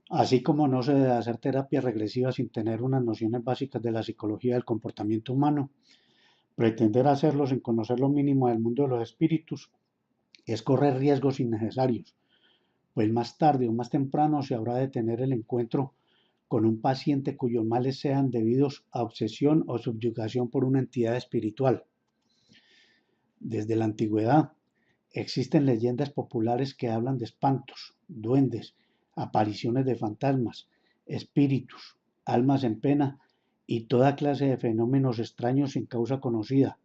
Así como no se debe hacer terapia regresiva sin tener unas nociones básicas de la psicología del comportamiento humano, pretender hacerlo sin conocer lo mínimo del mundo de los espíritus es correr riesgos innecesarios, pues más tarde o más temprano se habrá de tener el encuentro con un paciente cuyos males sean debidos a obsesión o subyugación por una entidad espiritual. Desde la antigüedad existen leyendas populares que hablan de espantos, duendes, apariciones de fantasmas, espíritus, almas en pena y toda clase de fenómenos extraños sin causa conocida,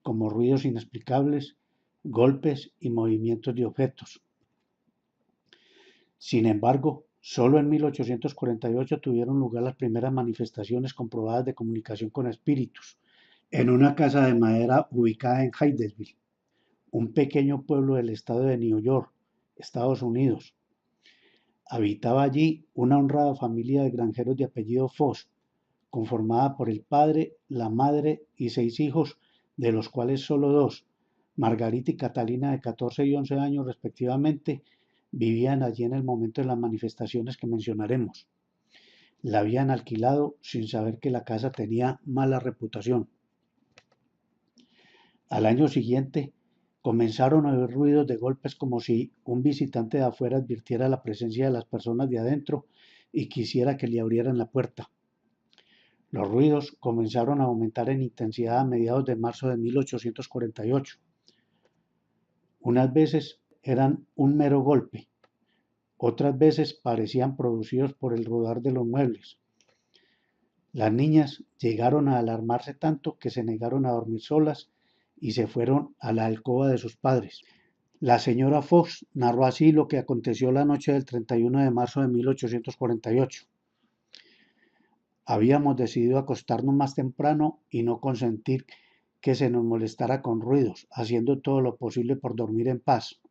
como ruidos inexplicables, golpes y movimientos de objetos. Sin embargo, solo en 1848 tuvieron lugar las primeras manifestaciones comprobadas de comunicación con espíritus, en una casa de madera ubicada en Hydesville, un pequeño pueblo del estado de New York, Estados Unidos. Habitaba allí una honrada familia de granjeros de apellido Foss, conformada por el padre, la madre y 6 hijos, de los cuales solo dos, Margarita y Catalina de 14 y 11 años respectivamente, vivían allí en el momento de las manifestaciones que mencionaremos. La habían alquilado sin saber que la casa tenía mala reputación. Al año siguiente comenzaron a oír ruidos de golpes como si un visitante de afuera advirtiera la presencia de las personas de adentro y quisiera que le abrieran la puerta. Los ruidos comenzaron a aumentar en intensidad a mediados de marzo de 1848. Unas veces eran un mero golpe, otras veces parecían producidos por el rodar de los muebles. Las niñas llegaron a alarmarse tanto que se negaron a dormir solas y se fueron a la alcoba de sus padres. La señora Fox narró así lo que aconteció la noche del 31 de marzo de 1848. Habíamos decidido acostarnos más temprano y no consentir que se nos molestara con ruidos, haciendo todo lo posible por dormir en paz.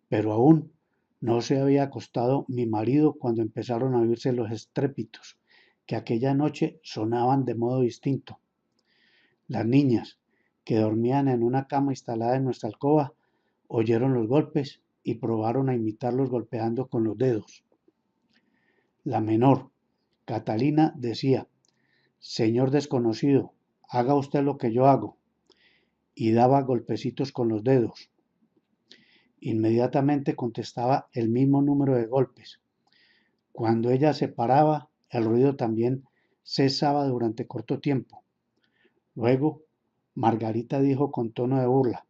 Pero aún no se había acostado mi marido cuando empezaron a oírse los estrépitos, que aquella noche sonaban de modo distinto. Las niñas, que dormían en una cama instalada en nuestra alcoba, oyeron los golpes y probaron a imitarlos golpeando con los dedos. La menor, Catalina, decía: «Señor desconocido, haga usted lo que yo hago», y daba golpecitos con los dedos. Inmediatamente contestaba el mismo número de golpes. Cuando ella se paraba, el ruido también cesaba durante corto tiempo. Luego, Margarita dijo con tono de burla: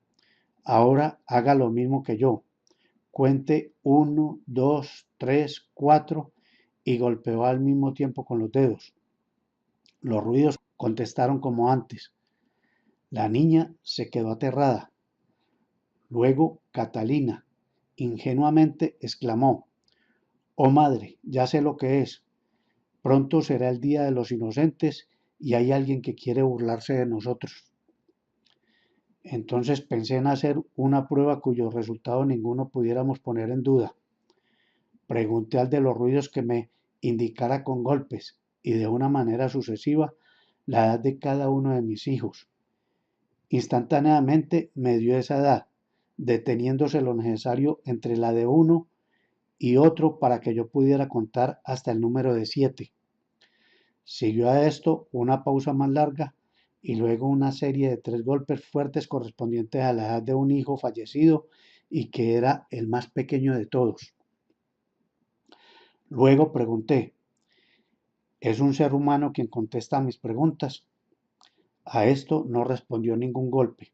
«Ahora haga lo mismo que yo. Cuente 1, 2, 3, 4» y golpeó al mismo tiempo con los dedos. Los ruidos contestaron como antes. La niña se quedó aterrada. Luego Catalina, ingenuamente, exclamó: «Oh madre, ya sé lo que es. Pronto será el Día de los Inocentes y hay alguien que quiere burlarse de nosotros». Entonces pensé en hacer una prueba cuyo resultado ninguno pudiéramos poner en duda. Pregunté al de los ruidos que me indicara con golpes y de una manera sucesiva la edad de cada uno de mis hijos. Instantáneamente me dio esa edad, deteniéndose lo necesario entre la de uno y otro para que yo pudiera contar hasta el número de 7. Siguió a esto una pausa más larga y luego una serie de 3 golpes fuertes correspondientes a la edad de un hijo fallecido y que era el más pequeño de todos. Luego pregunté: ¿es un ser humano quien contesta a mis preguntas? A esto no respondió ningún golpe.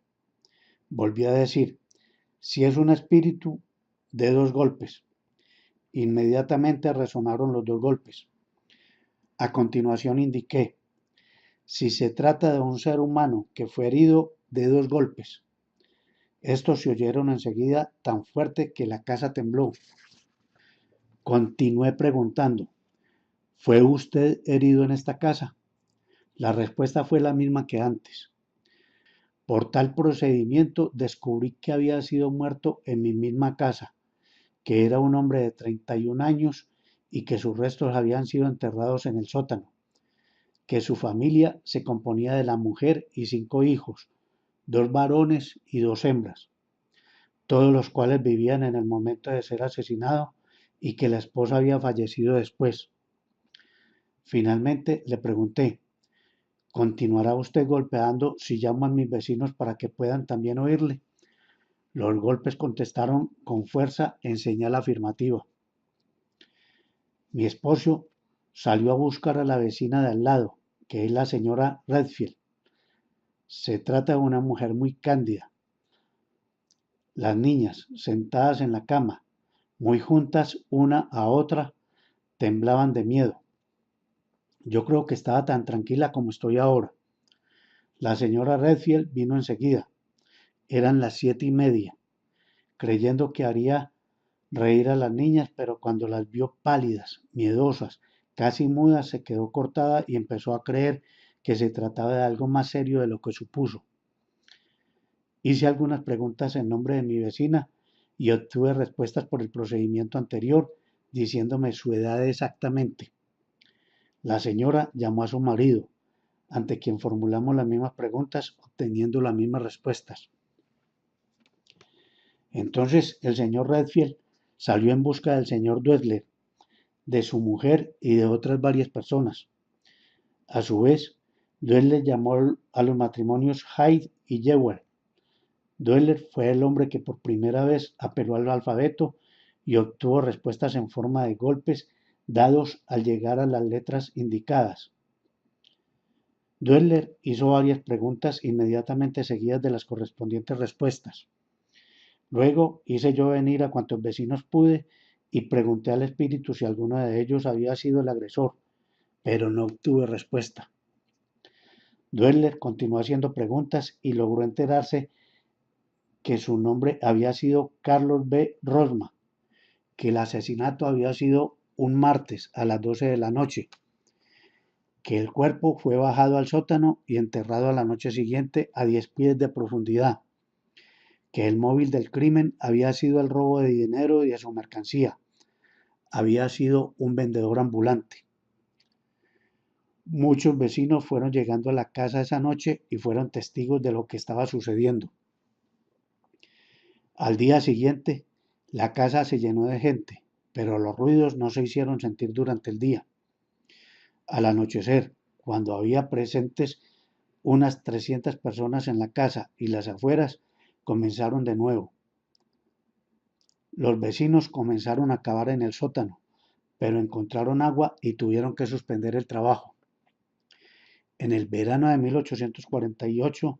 Volví a decir: si es un espíritu, de 2 golpes. Inmediatamente resonaron los 2 golpes. A continuación indiqué: si se trata de un ser humano que fue herido, de 2 golpes. Estos se oyeron enseguida tan fuerte que la casa tembló. Continué preguntando: ¿fue usted herido en esta casa? La respuesta fue la misma que antes. Por tal procedimiento descubrí que había sido muerto en mi misma casa, que era un hombre de 31 años y que sus restos habían sido enterrados en el sótano, que su familia se componía de la mujer y 5 hijos, 2 varones y 2 hembras, todos los cuales vivían en el momento de ser asesinado y que la esposa había fallecido después. Finalmente le pregunté, ¿continuará usted golpeando si llamo a mis vecinos para que puedan también oírle? Los golpes contestaron con fuerza en señal afirmativa. Mi esposo salió a buscar a la vecina de al lado, que es la señora Redfield. Se trata de una mujer muy cándida. Las niñas, sentadas en la cama, muy juntas una a otra, temblaban de miedo. Yo creo que estaba tan tranquila como estoy ahora. La señora Redfield vino enseguida. Eran las 7:30, creyendo que haría reír a las niñas, pero cuando las vio pálidas, miedosas, casi mudas, se quedó cortada y empezó a creer que se trataba de algo más serio de lo que supuso. Hice algunas preguntas en nombre de mi vecina y obtuve respuestas por el procedimiento anterior, diciéndome su edad exactamente. La señora llamó a su marido, ante quien formulamos las mismas preguntas, obteniendo las mismas respuestas. Entonces el señor Redfield salió en busca del señor Dwesler, de su mujer y de otras varias personas. A su vez, Dwesler llamó a los matrimonios Hyde y Jewell. Dwesler fue el hombre que por primera vez apeló al alfabeto y obtuvo respuestas en forma de golpes dados al llegar a las letras indicadas. Dwesler hizo varias preguntas inmediatamente seguidas de las correspondientes respuestas. Luego hice yo venir a cuantos vecinos pude y pregunté al espíritu si alguno de ellos había sido el agresor, pero no obtuve respuesta. Dwesler continuó haciendo preguntas y logró enterarse que su nombre había sido Carlos B. Rosma, que el asesinato había sido un martes a las 12 de la noche, que el cuerpo fue bajado al sótano y enterrado a la noche siguiente a 10 pies de profundidad, que el móvil del crimen había sido el robo de dinero y de su mercancía, había sido un vendedor ambulante. Muchos vecinos fueron llegando a la casa esa noche y fueron testigos de lo que estaba sucediendo. Al día siguiente, la casa se llenó de gente, pero los ruidos no se hicieron sentir durante el día. Al anochecer, cuando había presentes unas 300 personas en la casa y las afueras, comenzaron de nuevo. Los vecinos comenzaron a cavar en el sótano, pero encontraron agua y tuvieron que suspender el trabajo. En el verano de 1848,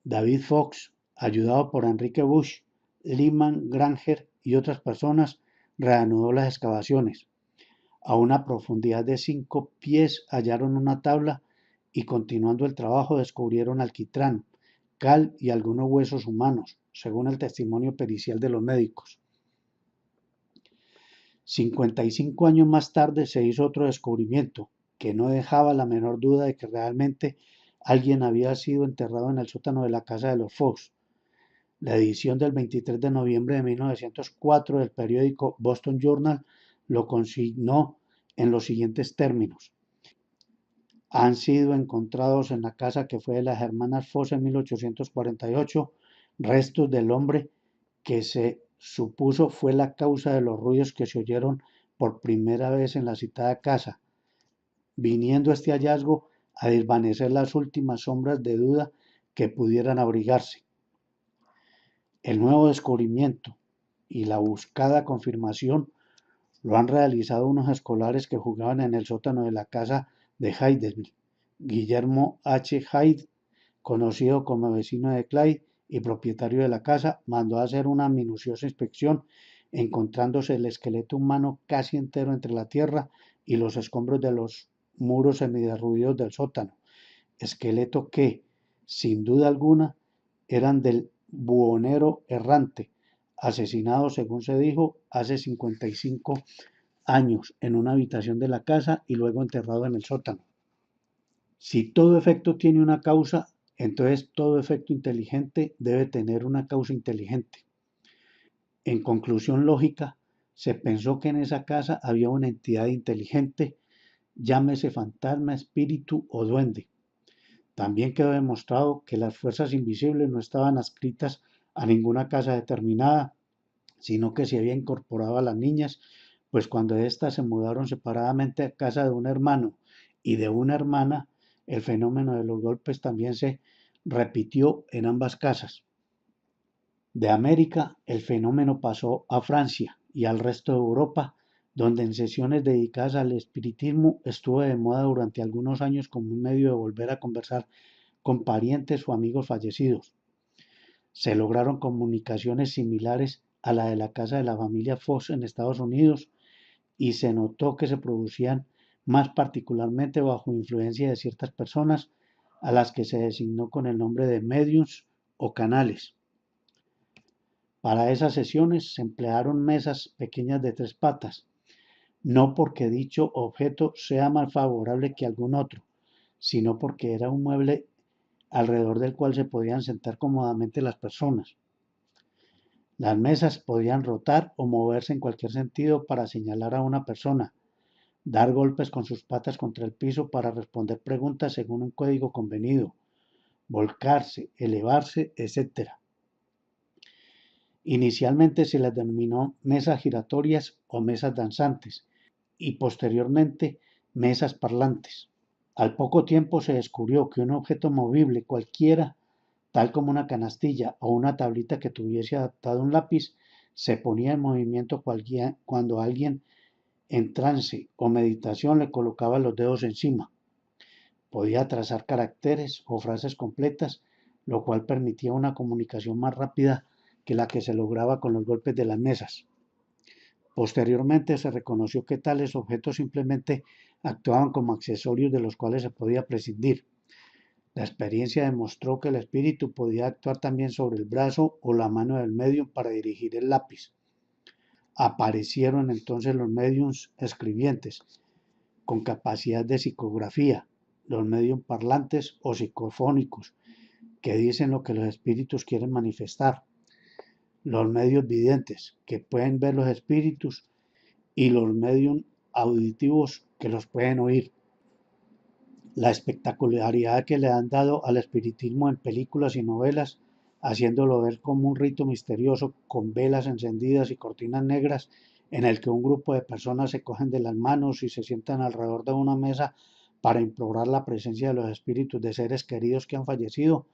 David Fox, ayudado por Enrique Bush, Lyman Granger y otras personas, reanudó las excavaciones. A una profundidad de 5 pies hallaron una tabla y continuando el trabajo descubrieron alquitrán, cal y algunos huesos humanos, según el testimonio pericial de los médicos. 55 años más tarde se hizo otro descubrimiento, que no dejaba la menor duda de que realmente alguien había sido enterrado en el sótano de la casa de los Fox. La edición del 23 de noviembre de 1904 del periódico Boston Journal lo consignó en los siguientes términos. Han sido encontrados en la casa que fue de las hermanas Fox en 1848 restos del hombre que se supuso fue la causa de los ruidos que se oyeron por primera vez en la citada casa, viniendo este hallazgo a desvanecer las últimas sombras de duda que pudieran abrigarse. El nuevo descubrimiento y la buscada confirmación lo han realizado unos escolares que jugaban en el sótano de la casa de Hydesville. Guillermo H. Hyde, conocido como vecino de Clyde y propietario de la casa, mandó a hacer una minuciosa inspección, encontrándose el esqueleto humano casi entero entre la tierra y los escombros de los muros semiderruidos del sótano, esqueleto que, sin duda alguna, eran del buhonero errante, asesinado, según se dijo, hace 55 años en una habitación de la casa y luego enterrado en el sótano. Si todo efecto tiene una causa, entonces todo efecto inteligente debe tener una causa inteligente. En conclusión lógica, se pensó que en esa casa había una entidad inteligente, llámese fantasma, espíritu o duende. También quedó demostrado que las fuerzas invisibles no estaban adscritas a ninguna casa determinada sino que se había incorporado a las niñas, pues cuando éstas se mudaron separadamente a casa de un hermano y de una hermana, el fenómeno de los golpes también se repitió en ambas casas. De América, el fenómeno pasó a Francia y al resto de Europa, donde en sesiones dedicadas al espiritismo estuvo de moda durante algunos años como un medio de volver a conversar con parientes o amigos fallecidos. Se lograron comunicaciones similares a la de la casa de la familia Fox en Estados Unidos y se notó que se producían más particularmente bajo influencia de ciertas personas a las que se designó con el nombre de mediums o canales. Para esas sesiones se emplearon mesas pequeñas de 3 patas, no porque dicho objeto sea más favorable que algún otro, sino porque era un mueble alrededor del cual se podían sentar cómodamente las personas. Las mesas podían rotar o moverse en cualquier sentido para señalar a una persona, dar golpes con sus patas contra el piso para responder preguntas según un código convenido, volcarse, elevarse, etc. Inicialmente se las denominó mesas giratorias o mesas danzantes y posteriormente mesas parlantes. Al poco tiempo se descubrió que un objeto movible cualquiera, tal como una canastilla o una tablita que tuviese adaptado un lápiz, se ponía en movimiento cuando alguien en trance o meditación le colocaba los dedos encima. Podía trazar caracteres o frases completas, lo cual permitía una comunicación más rápida que la que se lograba con los golpes de las mesas. Posteriormente se reconoció que tales objetos simplemente actuaban como accesorios de los cuales se podía prescindir. La experiencia demostró que el espíritu podía actuar también sobre el brazo o la mano del medium para dirigir el lápiz. Aparecieron entonces los mediums escribientes, con capacidad de psicografía, los mediums parlantes o psicofónicos, que dicen lo que los espíritus quieren manifestar, los medios videntes, que pueden ver los espíritus, y los mediums auditivos, que los pueden oír. La espectacularidad que le han dado al espiritismo en películas y novelas, haciéndolo ver como un rito misterioso con velas encendidas y cortinas negras, en el que un grupo de personas se cogen de las manos y se sientan alrededor de una mesa para implorar la presencia de los espíritus de seres queridos que han fallecido,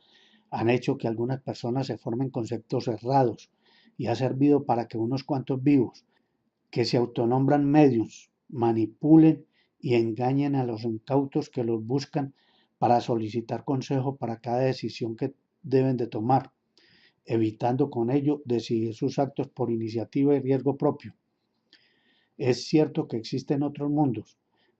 han hecho que algunas personas se formen conceptos errados y ha servido para que unos cuantos vivos, que se autonombran mediums, manipulen y engañen a los incautos que los buscan para solicitar consejo para cada decisión que deben de tomar, evitando con ello decidir sus actos por iniciativa y riesgo propio. Es cierto que existen otros mundos,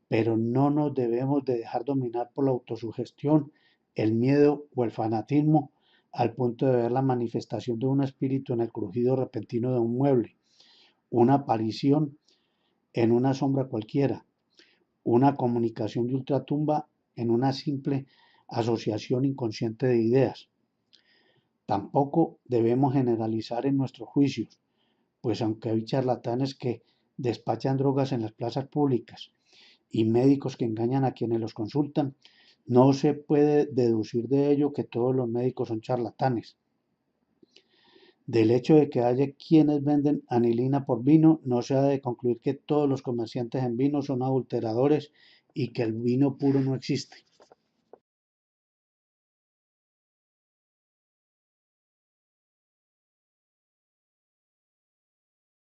pero no nos debemos de dejar dominar por la autosugestión, el miedo o el fanatismo al punto de ver la manifestación de un espíritu en el crujido repentino de un mueble, una aparición en una sombra cualquiera, una comunicación de ultratumba en una simple asociación inconsciente de ideas. Tampoco debemos generalizar en nuestros juicios, pues aunque hay charlatanes que despachan drogas en las plazas públicas y médicos que engañan a quienes los consultan, no se puede deducir de ello que todos los médicos son charlatanes. Del hecho de que haya quienes venden anilina por vino, no se ha de concluir que todos los comerciantes en vino son adulteradores y que el vino puro no existe.